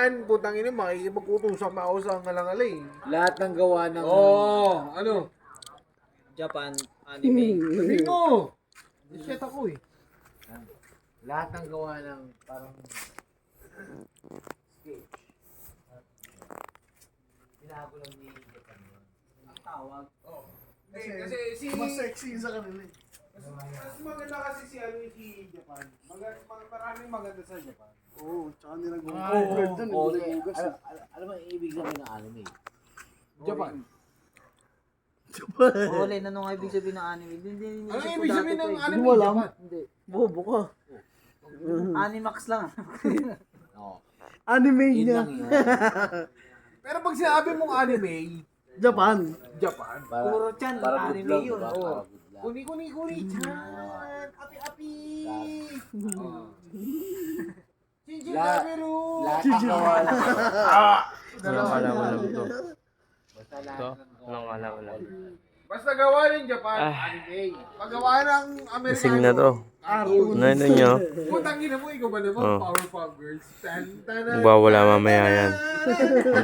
yan, putang ina, makikipag-utusan pa ako sa ngalangalay. Lahat ng gawa ng... Ano? Japan anime. Sabihin mo! Shit ako eh. Lahat ng gawa ng parang... sketch. Tinago lang ni Japan yun. Ang tawag. Kasi si... Mas sexy sa kanila eh. Mas maganda kasi si ano si Japan. Maraming maganda sa Japan. Oo, tsaka nilang Oo, gold dun. oo, Bugas eh. alam mo, ibig sabihin ng anime. Japan. Oo, Len, ano nga ibig sabihin ng anime? Hindi, Ano ibig sabihin ng anime Hindi mo alam. Japan? Hindi. Bobo ka. Animax lang. Oo. Anime Yun niya. lang yun. Pero pag sinabi mong anime, Japan. Japan. Puro chan, para anime good yun. lang, Oo. para good lang. Kuni chan. Api. Jinjin Lahat- Gabiru. Lahat ng gawa lang. Walang alam to. Basta lahat Ito? ng gawa. Walang alam. Basta gawa ng Japan, anime. Paggawa ng Amerikano. Kasing na to. Cartoon. Ano nyo? Putang ina mo, ikaw ba naman? Oh. Powerpuff Girls. Magwawala mamaya yan.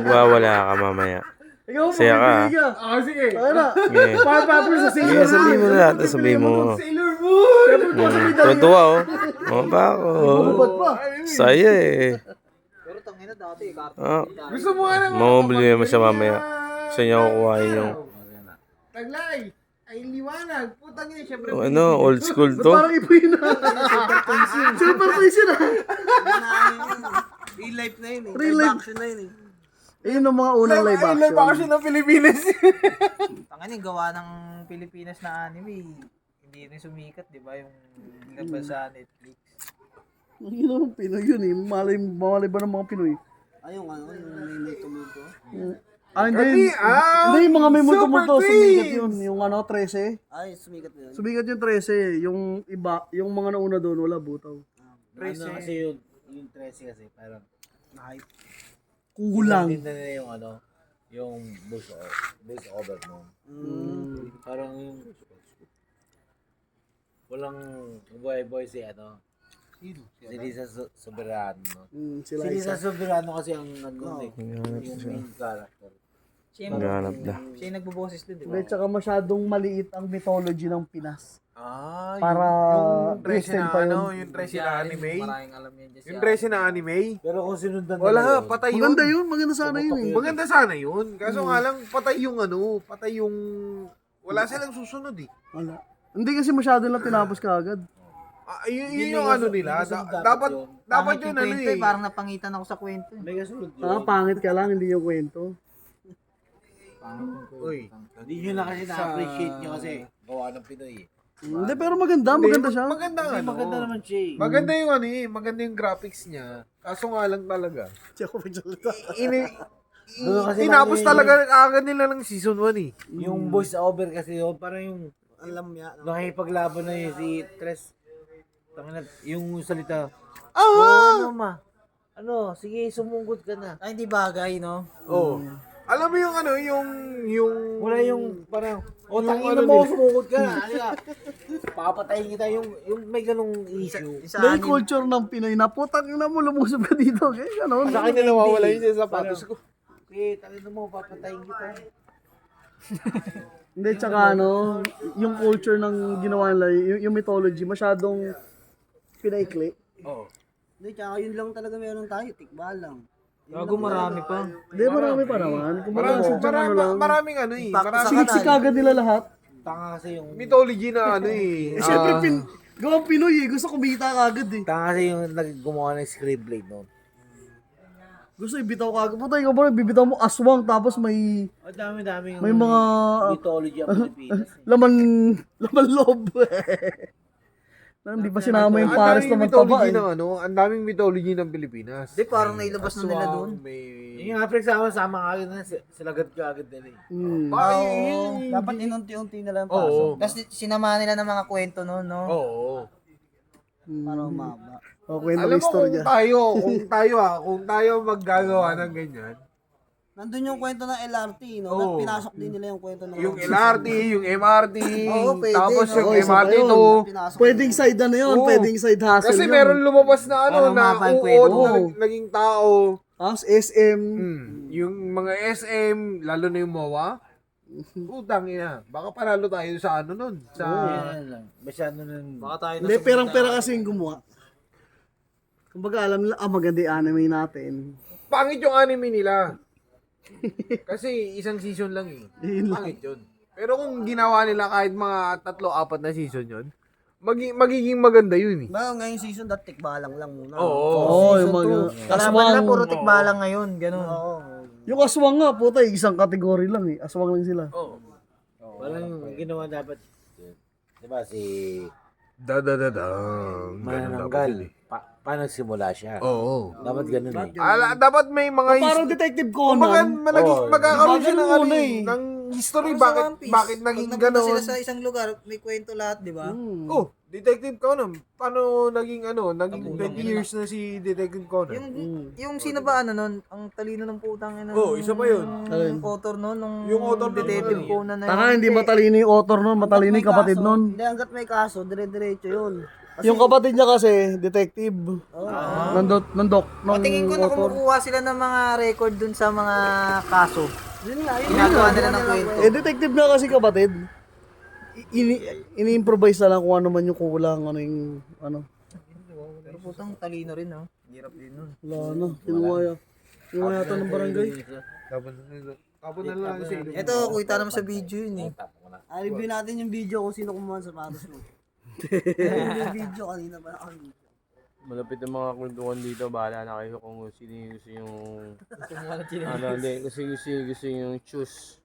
Magwawala ka mamaya. Ikaw, Saya ka, ah. pabibigay ka. Ah, sige. Ano na? Okay. Papapir sa Sige, Sailor sabihin mo na lahat. Sabihin mo. Sailor Moon! Tuwa oh. O ba ako? Bubad pa. Saya eh. Pero tangina dati, cartoon. Ah, Gusto mo nga naman. mamabili mo siya mamaya. Gusto niya kukuhain yung Taglay. Ay, liwanag. Putang ina, syempre. ano, old school Ba't to. parang ipoy na? Super Tyson ah. Real life na yun eh. Real Live life. action na yun eh. Ayun ang mga unang live Ay, live action. action ng Pilipinas. Tangina yung gawa ng Pilipinas na anime. Hindi rin sumikat, di ba? Yung labas sa Netflix. Yun ang Pinoy yun eh. Malay ba ng mga Pinoy? Ay, yung ano, yung may tumulto. Ah, Kami hindi. ang Hindi, yung mga may multo-multo. Super Sumikat Twins! yun. Yung ano, 13. Ay, sumikat na yun. Sumikat yung 13. Yung iba, yung mga nauna doon, wala butaw. Ano kasi yung 13 kasi parang Na-hype. Kulang. Hindi na yung ano, yung voice over mo. Parang yung walang boy si ano. Si Lisa Soberano. Sila Si Lisa isa. Soberano kasi ang ano eh, yung main character. Siya Maghanap na. siya yung nagboboses din, di ba? Hindi, tsaka masyadong maliit ang mythology ng Pinas. Ah, Para yung 13 listen na pa yun. ano, yung 13 na anime. Maraming alam yan dyan. Yung 13 na anime. Pero kung sinundan Wala, nila yun, patay yun. Maganda yun, maganda sana yun eh. Maganda sana yun. Kaso nga lang, patay yung ano, patay yung... Wala silang susunod eh. Wala. Hindi kasi masyado lang tinapos kaagad. Ah, yun Hindi yung may ano kasu- nila. may kasunod dapat Dapat, yun. dapat Pangit yun yung ano kwento eh. Parang napangitan ako sa kwento. may kasunod yun. Pangit ka lang, hindi yung kwento. Uy. Hindi nyo na kasi na-appreciate nyo kasi gawa ng Pinoy eh. Hindi, pero maganda siya. Maganda nga. Kasi maganda naman siya eh. Maganda yung ano eh. Maganda yung graphics niya. Kaso nga lang talaga. Hindi ako magsalita. Doon kasi Tinapos namin- talaga agad nila ng season 1 eh. Yung voice over kasi yun, parang yung Alam niya. nakipaglaban na yun si Tres. Tangina, yung salita. Ah! Ano ma? Ano, sige, sumungkot ka na. Ay, hindi bagay, no? Oh. Alam mo yung ano, yung... Wala yung parang, o Yung tangina ano mo, din. sumungkot ka na. Ano ka? Papatayin kita yung may ganong issue. Isa May culture ng Pinoy na putang ina mo, lumusog ka dito. Kaya gano'n. Sa akin na nawawala yun sa sapatos ko. Okay, tangina mo, papatayin kita. Hindi, tsaka ano, yung culture ng ginawa nila, yung mythology, masyadong pinaikli. Oo. Hindi, tsaka yun lang talaga meron tayo. Tikba lang. Gago marami pa. Hindi, marami pa naman. Kung ano lang. Maraming ano eh. Impacto sa Maraming Siniksik agad nila lahat. Tanga kasi yung, mythology na ano eh. Eh, syempre, gawang Pinoy eh. Gusto kumita agad eh. tanga kasi yung naggumawa ng Scribbler noon. Gusto ibitaw ka agad. Puta, ikaw ba bibitaw mo aswang tapos may O dami-dami yung may mga mythology ang Pilipinas. eh. laman loob. Hindi pa sinama yung pares na magtaba eh. Ang daming mythology ng Pilipinas. Hindi, parang nailabas na nila doon. May... Yung Africa sama ka agad na, silagad ka agad nila eh. Dapat inunti-unti na lang Oo. pasok. Tapos sinama nila ng mga kwento noon, no? Oo. Para umaba. Okay, Alam na mo istorya. kung tayo maggagawa ng ganyan, Nandun yung kwento ng LRT, no? Oo. Pinasok din nila yung kwento ng yung LRT, yung MRT, Oo, pwede, tapos no? yung Oo, isa pa MRT yun. 2. Pinasok Pwedeng side ano yun, Oo. pwedeng side hustle Kasi yun. meron lumabas na ano, Parang na mapa yung uod kwento. na naging tao. Tapos SM. Yung mga SM, lalo na yung MOA, utang ina. Baka panalo tayo sa ano nun. Sa... Yan lang. Masyado nun. Baka tayo Hindi, perang-pera kasi yung gumawa. Kumbaga alam nila, maganda yung anime natin. Pangit yung anime nila. Kasi isang season lang eh. Yun lang. Pangit yun. Pero kung ginawa nila kahit mga 3-4 na season yun, magiging maganda yun eh. Ba, ngayong season, dat tikbalang lang muna. Oo. Oo, yung mga Kalaban na, puro aswang. tikbalang ngayon, ganun. Oo. Yung aswang nga, puta, isang kategory lang eh. Aswang lang sila. Parang ginawa dapat, di ba si Dadadadang. Manananggal, paano nagsimula siya? Oo. Dapat ganun eh. Dapat may mga Parang Detective kumbaga, Conan. magkakaroon siya ng Diba, ano ganun eh, eh. ng history Parang sa One Piece. bakit naging Pag napunta gano'n. sila sa isang lugar, may kwento lahat, di ba? Oh, Detective Conan. Paano naging 20 years na si Detective Conan? Yung sino ba ano nun, ang talino ng putang ina. Isa pa yun. Yung author nun, nung Yung author nun, Detective ano, Conan na yun. Taka, hindi matalino yung author nun, matalino yung kapatid nun. Hindi, hanggat may kaso, dire-diretso yun. Yung kapatid niya kasi, detective. Nandok, nung Tingin ko na author. kumukuha sila ng mga record dun sa mga kaso. Yun nga, yun Ginagawa nila ng kwento. Eh, detective na kasi kapatid. Ini-improvise na lang kung ano man yung kulang, ano yung, ano. Pero putang talino rin, no? Hirap din nun. Wala na, kinuha yata ng barangay. Tapos na lang siya. Ito, kuita naman sa video yun eh. review natin yung video kung sino kumuha sa sapatos mo. Yung video kanina pa nakakita. Malapit ang mga kwentuhan dito. Bahala na kayo kung sino yung gusto yung... ano, hindi. Gusto yung choose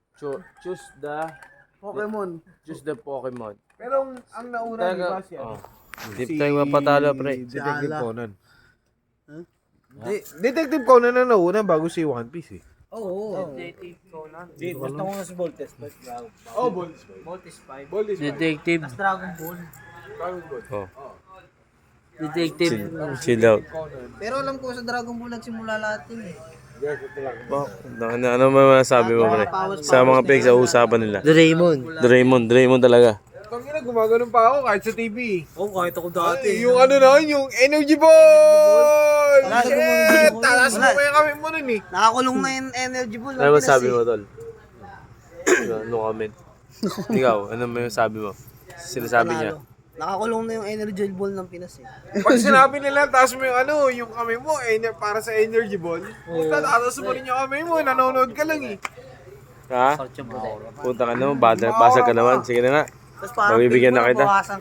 the Pokemon. Pero ang nauna, di ba siya? Hindi tayo mapatalo, pre. Detective Conan. Huh? Detective Conan na nauna bago si One Piece eh. Oo. Basta ko na si Voltes. Oh, Bolts. Voltes 5. Detective. Tapos Dragon Ball. Oh. Detective. Chill out. Pero alam ko sa Dragon Ball nagsimula lahat yun eh. Ano masasabi mo, pre? Sa mga pics sa usapan nila. Doraemon talaga. Tangina, gumagano'n pa ako kahit sa TV. Kahit ako dati. Yung ano na, yung Energy Ball! Shit! Talas mo kaya kami mo nun eh. Nakakulong na yung energy ball. Ano masasabi mo, tol? No comment. Ikaw, ano masasabi mo? Sinasabi niya. Nakakulong na yung energy ball ng Pinas eh. Pag sinabi nila, taas mo yung ano, yung kami mo, para sa Energy Ball. Puta, taas mo rin yung kami mo, nanonood ka lang eh. Ha? Punta ka naman, basag ka naman. Sige na nga. Tapos parang Mabibigyan na kita. bawasan